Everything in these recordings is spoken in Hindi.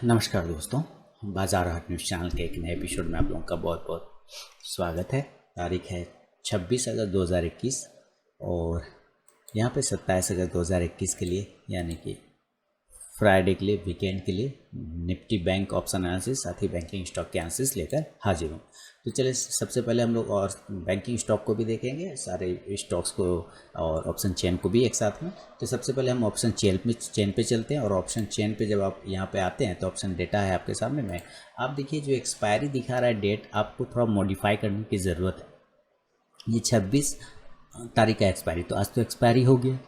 नमस्कार दोस्तों, बाजार हाट न्यूज़ चैनल के एक नए एपिसोड में आप लोगों का बहुत बहुत स्वागत है। तारीख है 26 अगस्त 2021 और यहाँ पे 27 अगस्त 2021 के लिए यानी कि फ्राइडे के लिए, वीकेंड के लिए निफ्टी बैंक ऑप्शन एनालिसिस साथ ही बैंकिंग स्टॉक के एनालिसिस लेकर हाजिर हूँ। तो चलिए सबसे पहले हम लोग और बैंकिंग स्टॉक को भी देखेंगे, सारे स्टॉक्स को और ऑप्शन चेन को भी एक साथ में। तो सबसे पहले हम ऑप्शन चेन पे चलते हैं और ऑप्शन चेन पे जब आप यहाँ पे आते हैं तो ऑप्शन डेटा है आपके सामने में। आप देखिए जो एक्सपायरी दिखा रहा है डेट, आपको थोड़ा मॉडिफाई करने की ज़रूरत है। ये 26 तारीख का एक्सपायरी, तो आज तो एक्सपायरी हो गया,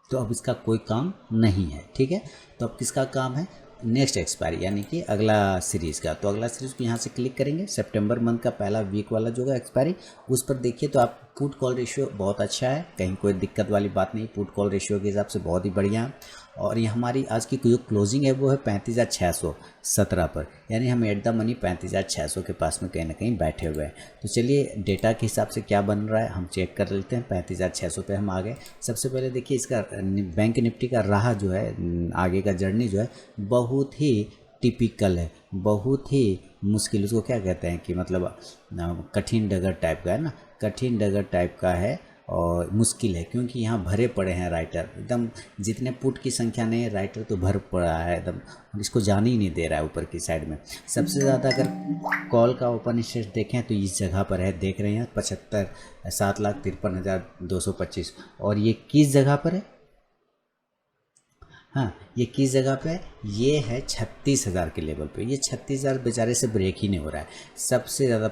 तो अब इसका कोई काम नहीं है। ठीक है, तो अब किसका काम है? नेक्स्ट एक्सपायरी यानी कि अगला सीरीज़ का। तो अगला सीरीज़ को यहाँ से क्लिक करेंगे, सितंबर मंथ का पहला वीक वाला जो है एक्सपायरी, उस पर देखिए तो आप पुट कॉल रेशियो बहुत अच्छा है, कहीं कोई दिक्कत वाली बात नहीं। पुट कॉल रेशियो के हिसाब से बहुत ही बढ़िया है। और ये हमारी आज की जो क्लोजिंग है वो है 35,617 पर, यानी हम एट द मनी 35,600 के पास में कहीं ना कहीं बैठे हुए हैं। तो चलिए डेटा के हिसाब से क्या बन रहा है हम चेक कर लेते हैं। 35,600 पे हम आ गए। सबसे पहले देखिए इसका बैंक निफ्टी का राह जो है, आगे का जर्नी जो है बहुत ही टिपिकल है, बहुत ही मुश्किल, उसको क्या कहते हैं कि मतलब कठिन डगर टाइप का है ना, कठिन डगर टाइप का है और मुश्किल है, क्योंकि यहाँ भरे पड़े हैं राइटर एकदम। जितने पुट की संख्या नहीं है, राइटर तो भर पड़ा है एकदम, इसको जाने ही नहीं दे रहा है ऊपर की साइड में। सबसे ज़्यादा अगर कॉल का ओपन इंटरेस्ट देखें तो इस जगह पर है, देख रहे हैं 7,53,225। और ये किस जगह पर है? हाँ, ये किस जगह पे है? ये है 36,000 के लेवल पे। ये 36,000 बेचारे से ब्रेक ही नहीं हो रहा है। सबसे ज़्यादा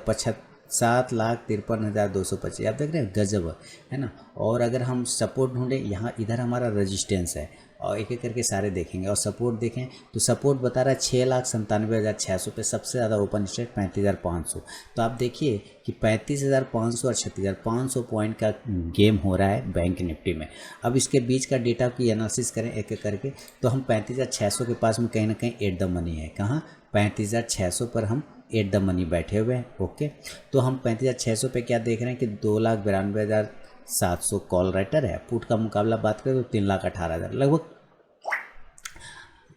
7,53,225 आप देख रहे हैं, गजब है ना। और अगर हम सपोर्ट ढूंढें, यहाँ इधर हमारा रेजिस्टेंस है और एक एक करके सारे देखेंगे और सपोर्ट देखें तो सपोर्ट बता रहा है 6,97,600 पे। सबसे ज़्यादा ओपन स्ट्रेट 35,500। तो आप देखिए कि 35,500 और 36,500 पॉइंट का गेम हो रहा है बैंक निफ्टी में। अब इसके बीच का डेटा की एनालिसिस करें एक एक करके तो हम 35,600 के पास में कहीं ना कहीं एट द मनी है। कहाँ? 35,600 पर हम एट द मनी बैठे हुए हैं। ओके, तो हम 35,600 पे क्या देख रहे हैं कि 2,92,700 कॉल राइटर है। पुट का मुकाबला बात करें तो 3,18,000 लगभग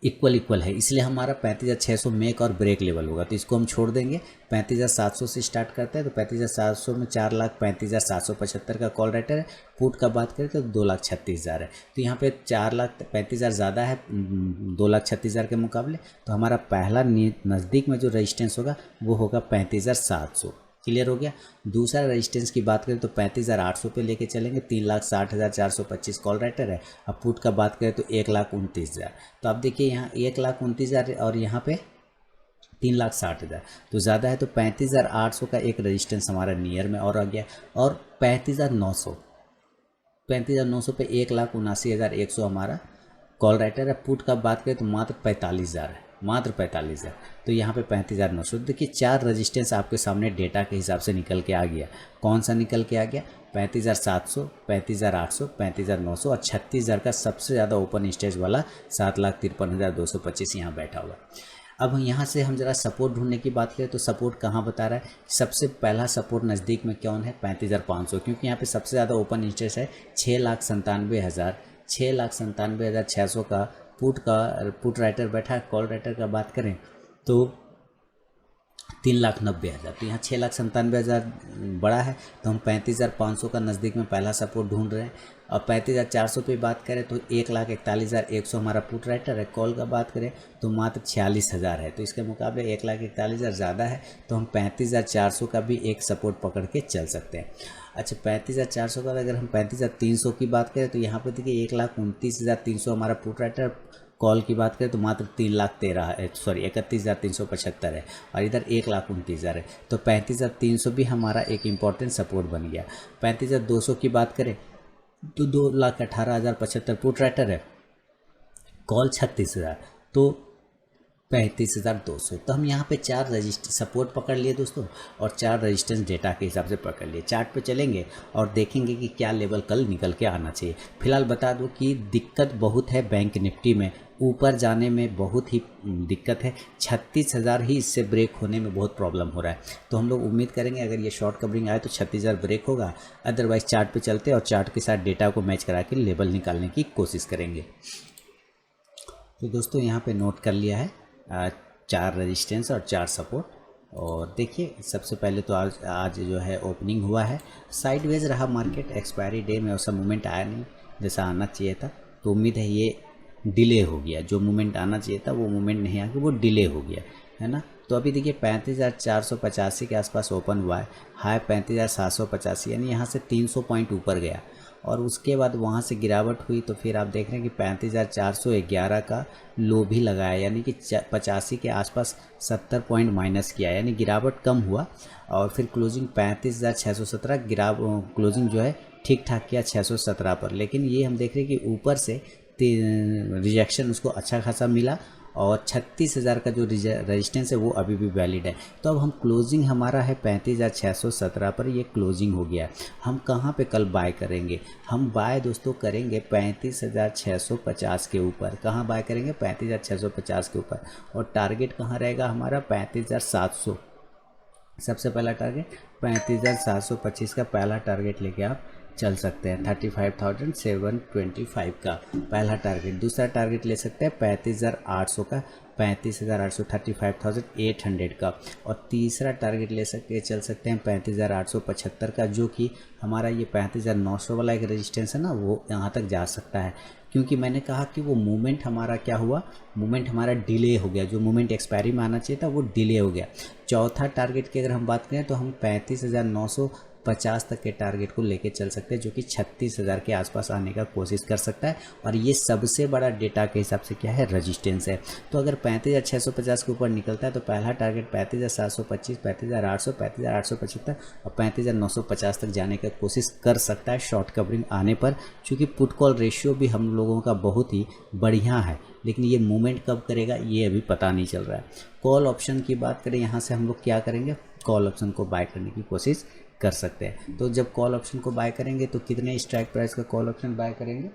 इक्वल है, इसलिए हमारा 35,600 मेक और ब्रेक लेवल होगा। तो इसको हम छोड़ देंगे। 35,700 से स्टार्ट करते हैं तो 35,700 में 4,35,775 का कॉल राइटर है। पुट का बात करें तो 2,36,000 है। तो यहाँ पे 4,35,000 ज़्यादा है 2,36,000 के मुकाबले। तो हमारा पहला नज़दीक में जो रजिस्टेंस होगा वो होगा 35,700। क्लियर हो गया। दूसरा रेजिस्टेंस की बात करें तो 35,800 पे लेके चलेंगे। 3,60,425 कॉल राइटर है। अब पुट का बात करें तो 1,29,000। तो आप देखिए यहाँ 1,29,000 और यहाँ पे 3,60,000, तो ज़्यादा है। तो 35,800 का एक रेजिस्टेंस हमारा नियर में और आ गया। और 35,900 पे 1,79,100 हमारा कॉल राइटर है। पुट का बात करें तो मात्र 45,000 है, मात्र 45,000। तो यहाँ पे 35,900। देखिए 4 रेजिस्टेंस आपके सामने डेटा के हिसाब से निकल के आ गया। कौन सा निकल के आ गया? 35,700, 35,800, 35,900 और 36,000 का सबसे ज़्यादा ओपन स्टेज वाला 7,53,225 यहाँ बैठा हुआ। अब यहाँ से हम जरा सपोर्ट ढूंढने की बात करें तो सपोर्ट कहाँ बता रहा है? सबसे पहला सपोर्ट नज़दीक में कौन है? 35,500, क्योंकि यहाँ पे सबसे ज़्यादा ओपन इंटरेस्ट है 6,97,600 का पुट राइटर बैठा है। कॉल राइटर का बात करें तो 3,90,000। तो यहाँ 6,97,000 बड़ा है, तो हम 35,500 का नज़दीक में पहला सपोर्ट ढूंढ रहे हैं। और 35,400 पे बात करें तो 1,41,100 हमारा पुट राइटर है। कॉल का बात करें तो मात्र 46,000 है, तो इसके मुकाबले 1,41,000 ज़्यादा है। तो हम 35,400 का भी एक सपोर्ट पकड़ के चल सकते हैं। अच्छा, 35,400 का अगर हम 35,300 की बात करें तो यहाँ पे देखिए 1,29,300 हमारा पुट राइटर। कॉल की बात करें तो मात्र 31,375 है और इधर 1,29,000 है। तो 35,300 भी हमारा एक इम्पॉर्टेंट सपोर्ट बन गया। 35,200 की बात करें तो 2,18,075 पुट राइटर है। कॉल 36,000, तो 35,200। तो हम यहाँ पे 4 सपोर्ट पकड़ लिए दोस्तों और 4 रेजिस्टेंस डेटा के हिसाब से पकड़ लिए। चार्ट पे चलेंगे और देखेंगे कि क्या लेवल कल निकल के आना चाहिए। फिलहाल बता दूं कि दिक्कत बहुत है बैंक निफ्टी में, ऊपर जाने में बहुत ही दिक्कत है। 36,000 ही इससे ब्रेक होने में बहुत प्रॉब्लम हो रहा है। तो हम लोग उम्मीद करेंगे अगर ये शॉर्ट कवरिंग आए तो 36,000 ब्रेक होगा। अदरवाइज चार्ट पे चलते और चार्ट के साथ डेटा को मैच करा के लेवल निकालने की कोशिश करेंगे। तो दोस्तों यहाँ पे नोट कर लिया है 4 रेजिस्टेंस और 4 सपोर्ट। और देखिए सबसे पहले तो आज जो है ओपनिंग हुआ है, साइडवेज रहा मार्केट, एक्सपायरी डे में ऐसा मूवमेंट आया नहीं जैसा आना चाहिए था, तो उम्मीद है ये डिले हो गया, जो मूवमेंट आना चाहिए था वो मूवमेंट नहीं आ गया, वो डिले हो गया है ना। तो अभी देखिए 35,485 के आसपास ओपन हुआ है, हाई 35,785, यानी यहाँ से 300 पॉइंट ऊपर गया और उसके बाद वहाँ से गिरावट हुई, तो फिर आप देख रहे हैं कि 35,411 का लो भी लगाया, यानी कि 85 के आसपास 70 पॉइंट माइनस किया, यानी गिरावट कम हुआ। और फिर क्लोजिंग 35,617 क्लोजिंग जो है ठीक ठाक किया 617 पर, लेकिन ये हम देख रहे हैं कि ऊपर से रिजेक्शन उसको अच्छा खासा मिला और 36,000 का जो रेजिस्टेंस है वो अभी भी वैलिड है। तो अब हम क्लोजिंग हमारा है 35,617 पर, ये क्लोजिंग हो गया। हम कहाँ पे कल बाय करेंगे? हम बाय दोस्तों करेंगे 35,650 के ऊपर। कहाँ बाय करेंगे? 35,650 के ऊपर। और टारगेट कहाँ रहेगा हमारा? 35,700। सबसे पहला टारगेट 35,725 का पहला टारगेट लेके आप चल सकते हैं। 35,725 का पहला टारगेट। दूसरा टारगेट ले सकते हैं 35,800 का, 35,800 35,800 का। और तीसरा टारगेट ले सकते चल सकते हैं 35,875 का, जो कि हमारा ये 35,900 वाला एक रेजिस्टेंस है ना, वो यहाँ तक जा सकता है। क्योंकि मैंने कहा कि वो मूवमेंट हमारा क्या हुआ, मूवमेंट हमारा डिले हो गया, जो मूवमेंट एक्सपायरी में आना चाहिए था वो डिले हो गया। चौथा टारगेट की अगर हम बात करें तो हम 35,950 तक के टारगेट को लेके चल सकते हैं, जो कि 36,000 के आसपास आने का कोशिश कर सकता है। और ये सबसे बड़ा डेटा के हिसाब से क्या है? रेजिस्टेंस है। तो अगर 35,650 के ऊपर निकलता है तो पहला टारगेट 35,725, 35,800, 35,875 और 35,950 तक जाने का कोशिश कर सकता है शॉर्ट कवरिंग आने पर, क्योंकि पुट कॉल रेशियो भी हम लोगों का बहुत ही बढ़िया है। लेकिन ये मूवमेंट कब करेगा ये अभी पता नहीं चल रहा है। कॉल ऑप्शन की बात करें, यहाँ से हम लोग क्या करेंगे? कॉल ऑप्शन को बाय करने की कोशिश कर सकते हैं। तो जब कॉल ऑप्शन को बाय करेंगे तो कितने स्ट्राइक प्राइस का कॉल ऑप्शन बाय करेंगे?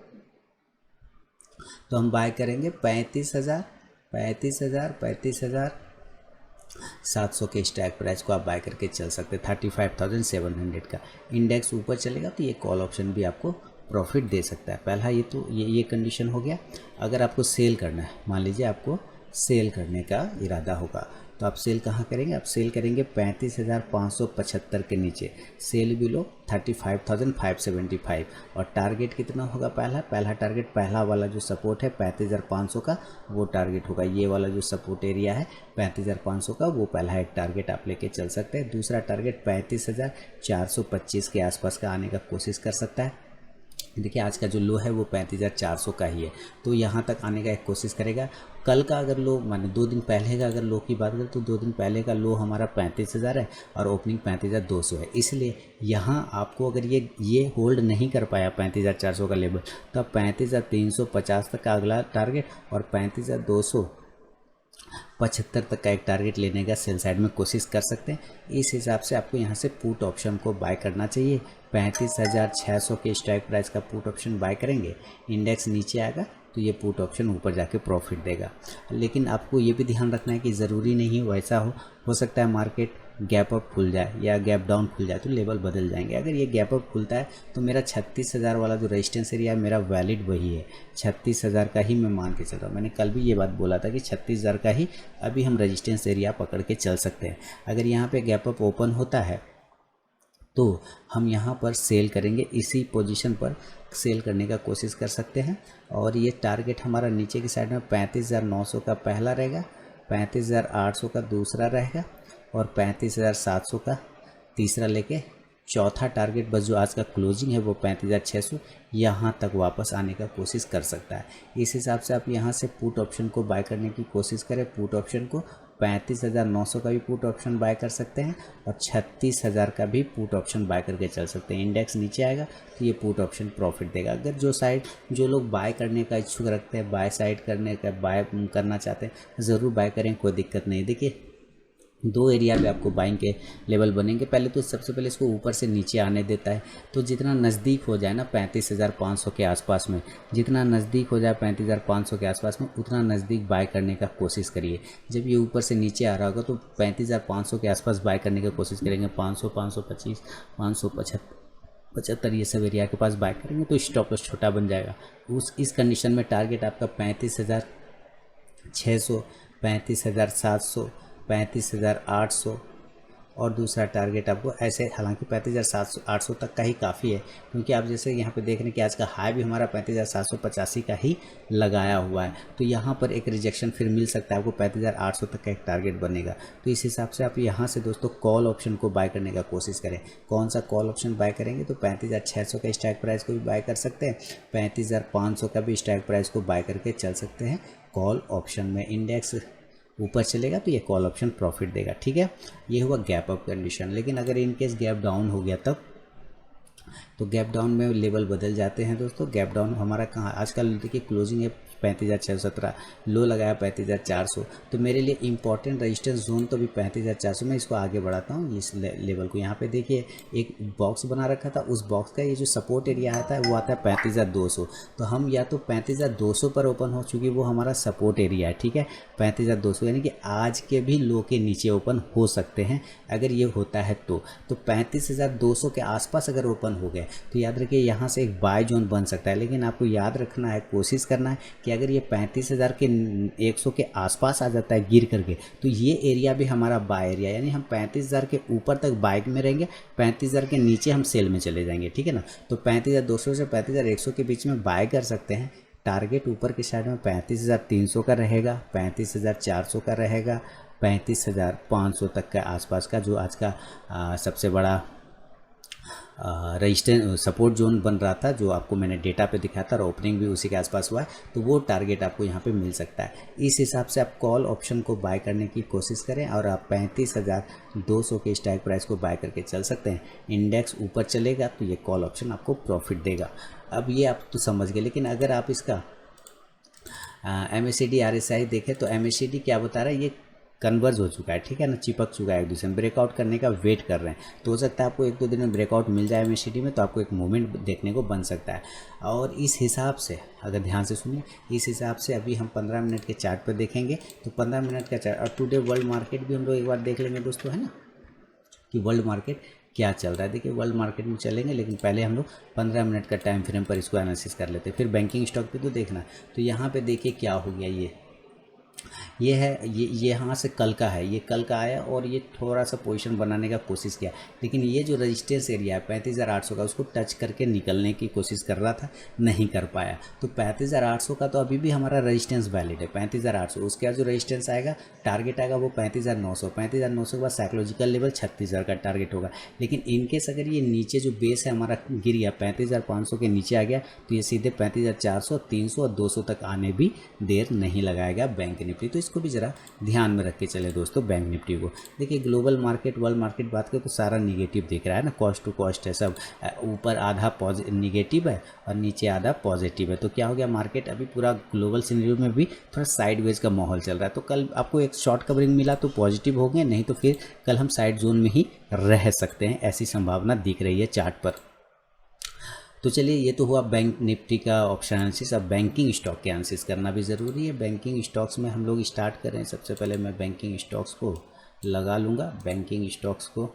तो हम बाय करेंगे 35,700 के स्ट्राइक प्राइस को आप बाय करके चल सकते हैं। 35,700 का इंडेक्स ऊपर चलेगा तो ये कॉल ऑप्शन भी आपको प्रॉफिट दे सकता है। पहला ये तो ये कंडीशन हो गया। अगर आपको सेल करना है, मान लीजिए आपको सेल करने का इरादा होगा, तो आप सेल कहाँ करेंगे? आप सेल करेंगे 35,575 के नीचे। Cell below 35,575। और टारगेट कितना होगा? पहला टारगेट, पहला वाला जो सपोर्ट है 35,500 का, वो टारगेट होगा। ये वाला जो सपोर्ट एरिया है 35,500 का, वो पहला एक टारगेट आप लेके चल सकते हैं। दूसरा टारगेट 35,425 के आसपास का आने का कोशिश कर सकता है। देखिए आज का जो लो है वो 35,400 का ही है, तो यहाँ तक आने का एक कोशिश करेगा। कल का अगर लो, माने 2 दिन पहले का अगर लो की बात करें तो 2 दिन पहले का लो हमारा 35,000 है और ओपनिंग 35,200 है। इसलिए यहाँ आपको अगर ये होल्ड नहीं कर पाया 35,400 का लेवल, तो 35,350 तक का अगला टारगेट और 35,275 तक का एक टारगेट लेने का सेल साइड में कोशिश कर सकते हैं। इस हिसाब से आपको यहाँ से पुट ऑप्शन को बाय करना चाहिए। 35,600 के स्ट्राइक प्राइस का पुट ऑप्शन बाय करेंगे, इंडेक्स नीचे आएगा तो ये पुट ऑप्शन ऊपर जाके प्रॉफिट देगा। लेकिन आपको ये भी ध्यान रखना है कि ज़रूरी नहीं वैसा हो सकता है मार्केट गैप अप खुल जाए या गैप डाउन खुल जाए तो लेवल बदल जाएंगे। अगर ये गैप अप खुलता है तो मेरा 36,000 वाला जो रेजिस्टेंस एरिया है मेरा वैलिड वही है, 36,000 का ही मैं मान के चल रहा हूँ। मैंने कल भी ये बात बोला था कि 36,000 का ही अभी हम रेजिस्टेंस एरिया पकड़ के चल सकते हैं। अगर यहाँ पे गैप अप ओपन होता है तो हम यहाँ पर सेल करेंगे, इसी पोजीशन पर सेल करने का कोशिश कर सकते हैं। और ये टारगेट हमारा नीचे की साइड में 35,900 का पहला रहेगा, 35,800 का दूसरा रहेगा और 35,700 का तीसरा लेके चौथा टारगेट बस जो आज का क्लोजिंग है वो 35,600 यहाँ तक वापस आने का कोशिश कर सकता है। इस हिसाब से आप यहाँ से पुट ऑप्शन को बाय करने की कोशिश करें। पुट ऑप्शन को 35,900 का भी पुट ऑप्शन बाय कर सकते हैं और 36,000 का भी पुट ऑप्शन बाय करके चल सकते हैं। इंडेक्स नीचे आएगा तो ये पुट ऑप्शन प्रॉफिट देगा। अगर जो लोग बाय करने का इच्छुक रखते हैं, बाय साइड बाय करना चाहते हैं, ज़रूर बाय करें, कोई दिक्कत नहीं। देखिए 2 एरिया पे आपको बाइंग के लेवल बनेंगे। पहले तो सबसे पहले इसको ऊपर से नीचे आने देता है, तो जितना नज़दीक हो जाए ना 35,500 के आसपास में, जितना नज़दीक हो जाए 35,500 के आसपास में, उतना नज़दीक बाय करने का कोशिश करिए। जब ये ऊपर से नीचे आ रहा होगा तो 35,500 के आसपास बाय करने की कोशिश करेंगे। 500, 525, 575 ये सब एरिया के पास बाय करेंगे तो स्टॉप लॉस छोटा बन जाएगा। इस कंडीशन में टारगेट आपका 35,600 35,700, 35,800 और दूसरा टारगेट आपको ऐसे, हालांकि 35,800 तक का ही काफ़ी है, क्योंकि आप जैसे यहाँ पे देख रहे हैं कि आज का हाई भी हमारा 35,785 का ही लगाया हुआ है। तो यहाँ पर एक रिजेक्शन फिर मिल सकता है आपको, 35,800 तक का एक टारगेट बनेगा। तो इस हिसाब से आप यहाँ से दोस्तों कॉल ऑप्शन को बाय करने का कोशिश करें। कौन सा कॉल ऑप्शन बाय करेंगे? तो 35,600 का स्ट्राइक प्राइस को भी बाय कर सकते हैं, 35,500 का भी स्ट्राइक प्राइस को बाय करके चल सकते हैं कॉल ऑप्शन में। इंडेक्स ऊपर चलेगा तो ये कॉल ऑप्शन प्रॉफिट देगा, ठीक है। ये हुआ गैप अप कंडीशन। लेकिन अगर इनकेस गैप डाउन हो गया तब, तो गैप डाउन में लेवल बदल जाते हैं दोस्तों। गैप डाउन हमारा कहाँ, आजकल देखिए क्लोजिंग है 35,617, लो लगाया 35,400। तो मेरे लिए इंपॉर्टेंट रेजिस्टेंस जोन तो भी 35,400 में, इसको आगे बढ़ाता हूँ इस लेवल को। यहाँ पे देखिए एक बॉक्स बना रखा था, उस बॉक्स का ये जो सपोर्ट एरिया आता है वो आता है 35,200। तो हम या तो 35,200 पर ओपन हो चुकी, वो हमारा सपोर्ट एरिया है, ठीक है। 35,200 यानी कि आज के भी लो के नीचे ओपन हो सकते हैं अगर ये होता है तो 35,200 के आसपास अगर ओपन हो गए तो याद रखिए यहाँ से एक बाय जोन बन सकता है। लेकिन आपको याद रखना है, कोशिश करना है कि अगर ये 35,000 के 100 के आसपास आ जाता है गिर करके, तो ये एरिया भी हमारा बाय एरिया, यानी हम 35,000 के ऊपर तक बाय में रहेंगे, 35,000 के नीचे हम सेल में चले जाएंगे, ठीक है ना। तो 35,200 से 35,100 के बीच में बाय कर सकते हैं। टारगेट ऊपर के साइड में 35,300 का रहेगा, 35,400 का रहेगा, 35,500 तक के आसपास का जो आज का सबसे बड़ा रेजिस्टेंस सपोर्ट जोन बन रहा था, जो आपको मैंने डेटा पे दिखाया था और ओपनिंग भी उसी के आसपास हुआ है, तो वो टारगेट आपको यहाँ पे मिल सकता है। इस हिसाब से आप कॉल ऑप्शन को बाय करने की कोशिश करें और आप 35,200 के स्ट्राइक प्राइस को बाय करके चल सकते हैं। इंडेक्स ऊपर चलेगा तो ये कॉल ऑप्शन आपको प्रॉफिट देगा। अब ये आप तो समझ गए, लेकिन अगर आप इसका MACD RSI देखें तो MACD क्या बता रहा है, ये कन्वर्ज हो चुका है, ठीक है ना, चिपक चुका है एक दूसरे में, ब्रेकआउट करने का वेट कर रहे हैं। तो हो सकता है आपको 1-2 दिन में ब्रेकआउट मिल जाए MACD में, तो आपको एक मूवमेंट देखने को बन सकता है। और इस हिसाब से अगर ध्यान से सुनिए, इस हिसाब से अभी हम 15 मिनट के चार्ट पर देखेंगे तो 15 मिनट का चार्ट और टुडे वर्ल्ड मार्केट भी हम लोग एक बार देख लेंगे दोस्तों, है ना, कि वर्ल्ड मार्केट क्या चल रहा है। देखिए वर्ल्ड मार्केट में चलेंगे, लेकिन पहले हम लोग 15 मिनट का टाइम फ्रेम पर इसको एनालिसिस कर लेते हैं, फिर बैंकिंग स्टॉक पे तो देखना। तो यहाँ पे देखिए क्या हो गया, ये है, ये यहाँ से कल का है, ये कल का आया और ये थोड़ा सा पोजीशन बनाने का कोशिश किया, लेकिन ये जो रजिस्टेंस एरिया है 35,800 का, उसको टच करके निकलने की कोशिश कर रहा था, नहीं कर पाया। तो 35,800 का तो अभी भी हमारा रजिस्टेंस वैलिड है, 35,800। उसके बाद जो रजिस्टेंस आएगा, टारगेट आएगा वो 35,900। 35,900 के बाद साइकोलॉजिकल लेवल 36,000 का टारगेट होगा। लेकिन इनकेस अगर ये नीचे जो बेस है हमारा गिर गया, 35,500 के नीचे आ गया, तो ये सीधे 35,400, 300 और 200 तक आने भी देर नहीं लगाएगा बैंक निफ्टी। तो इसको भी ज़रा ध्यान में रख के चले दोस्तों बैंक निफ्टी को। देखिए ग्लोबल मार्केट, वर्ल्ड मार्केट बात करें तो सारा निगेटिव दिख रहा है ना, कॉस्ट टू कॉस्ट है सब, ऊपर आधा निगेटिव है और नीचे आधा पॉजिटिव है। तो क्या हो गया, मार्केट अभी पूरा ग्लोबल सिनेरियो में भी थोड़ा साइडवेज का माहौल चल रहा है। तो कल आपको एक शॉर्ट कवरिंग मिला तो पॉजिटिव हो गए, नहीं तो फिर कल हम साइड जोन में ही रह सकते हैं, ऐसी संभावना दिख रही है चार्ट पर। तो चलिए ये तो हुआ बैंक निफ्टी का ऑप्शन एनालिसिस। अब बैंकिंग स्टॉक के एनालिसिस करना भी ज़रूरी है। बैंकिंग स्टॉक्स में हम लोग स्टार्ट करें, सबसे पहले मैं बैंकिंग स्टॉक्स को लगा लूँगा, बैंकिंग स्टॉक्स को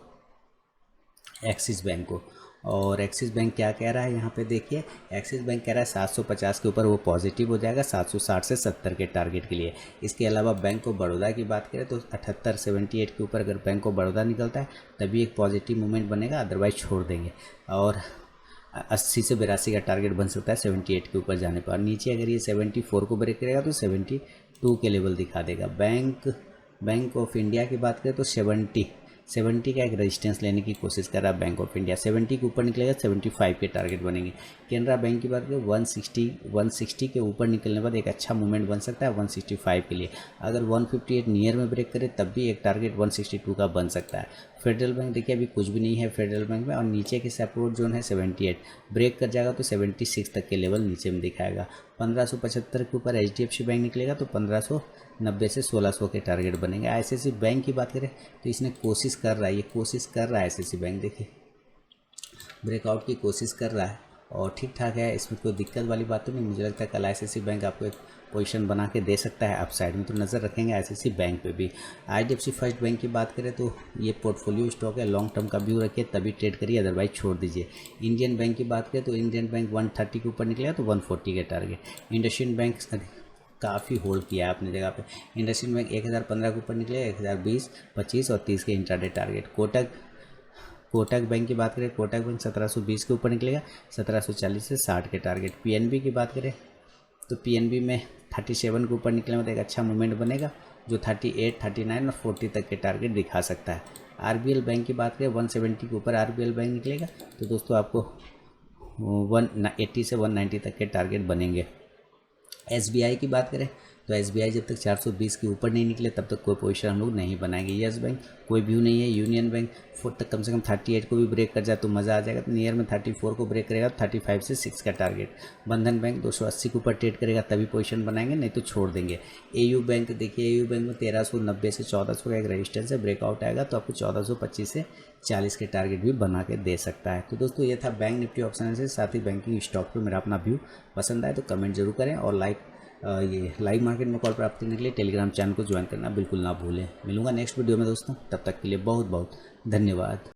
एक्सिस बैंक को। और एक्सिस बैंक क्या कह रहा है यहाँ पे देखिए, एक्सिस बैंक कह रहा है 750 के ऊपर वो पॉजिटिव हो जाएगा 760 से 70 के टारगेट के लिए। इसके अलावा बैंक ऑफ बड़ौदा की बात करें तो 78-78 के ऊपर अगर बैंक ऑफ बड़ौदा निकलता है तभी एक पॉजिटिव मूवमेंट बनेगा, अदरवाइज छोड़ देंगे। और 80 से 82 का टारगेट बन सकता है 78 के ऊपर जाने पर। नीचे अगर ये 74 को ब्रेक करेगा तो 72 के लेवल दिखा देगा। बैंक ऑफ इंडिया की बात करें तो 70 का एक रेजिस्टेंस लेने की कोशिश कर रहा है बैंक ऑफ इंडिया। 70 के ऊपर निकलेगा 75 के टारगेट बनेंगे। कैनरा बैंक की बात करें 160 के ऊपर निकलने के बाद एक अच्छा मूवमेंट बन सकता है 165 के लिए। अगर 158 नियर में ब्रेक करे तब भी एक टारगेट 162 का बन सकता है। फेडरल बैंक देखिए अभी कुछ भी नहीं है फेडरल बैंक में, और नीचे की सपोर्ट जोन है 78, ब्रेक कर जाएगा तो 76 तक के लेवल नीचे में दिखाएगा। 1575 के ऊपर HDFC बैंक निकलेगा तो 1590 से 1600 के टारगेट बनेंगे। ICICI बैंक की बात करें तो इसने कोशिश कर रहा है, ये कोशिश कर रहा है ICICI बैंक, देखिए ब्रेकआउट की कोशिश कर रहा है और ठीक ठाक है, इसमें कोई दिक्कत वाली बात तो नहीं। मुझे लगता है कल ICICI बैंक आपको एक पोजीशन बना के दे सकता है अपसाइड में, तो नज़र रखेंगे ICICI बैंक पे भी। IDFC फर्स्ट बैंक की बात करें तो ये पोर्टफोलियो स्टॉक है, लॉन्ग टर्म का व्यू रखिए तभी ट्रेड करिए, अदरवाइज छोड़ दीजिए। इंडियन बैंक की बात करें तो इंडियन बैंक 130 के ऊपर निकलेगा तो 140 के टारगेट। इंडसइंड बैंक काफ़ी होल्ड किया है अपनी जगह पे। इंडसइंड बैंक 1015 के ऊपर निकले, 1020, 25 और 30 के इंट्राडे टारगेट। कोटक बैंक की बात करें, कोटक बैंक 1720 के ऊपर निकलेगा, 1740 से 60 के टारगेट। पीएनबी की बात करें तो पीएनबी में 37 के ऊपर निकले में तो एक अच्छा मूवमेंट बनेगा, जो 38, 39 और 40 तक के टारगेट दिखा सकता है। आरबीएल बैंक की बात करें 170 के ऊपर आरबीएल बैंक निकलेगा, तो दोस्तों आपको 180 से 190 तक के टारगेट बनेंगे। एसबीआई की बात करें तो एसबीआई जब तक 420 के ऊपर नहीं निकले तब तक कोई पोजीशन हम लोग नहीं बनाएंगे। यस बैंक कोई व्यू नहीं है। यूनियन बैंक 4 तक कम से कम 38 को भी ब्रेक कर जाए तो मज़ा आ जाएगा, तो नियर में 34 को ब्रेक करेगा तो 35 से 6 का टारगेट। बंधन बैंक 280 के ऊपर ट्रेड करेगा तभी पोजीशन बनाएंगे, नहीं तो छोड़ देंगे। एयू बैंक देखिए, एयू बैंक में 1390 से 1400 का एक रेजिस्टेंस है, ब्रेकआउट आएगा तो आपको 1425 से 40 के टारगेट भी बना के दे सकता है। तो दोस्तों ये था बैंक निफ्टी ऑप्शन से, साथ ही बैंकिंग स्टॉक पर मेरा अपना व्यू। पसंद आए तो कमेंट जरूर करें और ये लाइव मार्केट में कॉल प्राप्त करने के लिए टेलीग्राम चैनल को ज्वाइन करना बिल्कुल ना भूलें। मिलूंगा नेक्स्ट वीडियो में दोस्तों, तब तक के लिए बहुत बहुत धन्यवाद।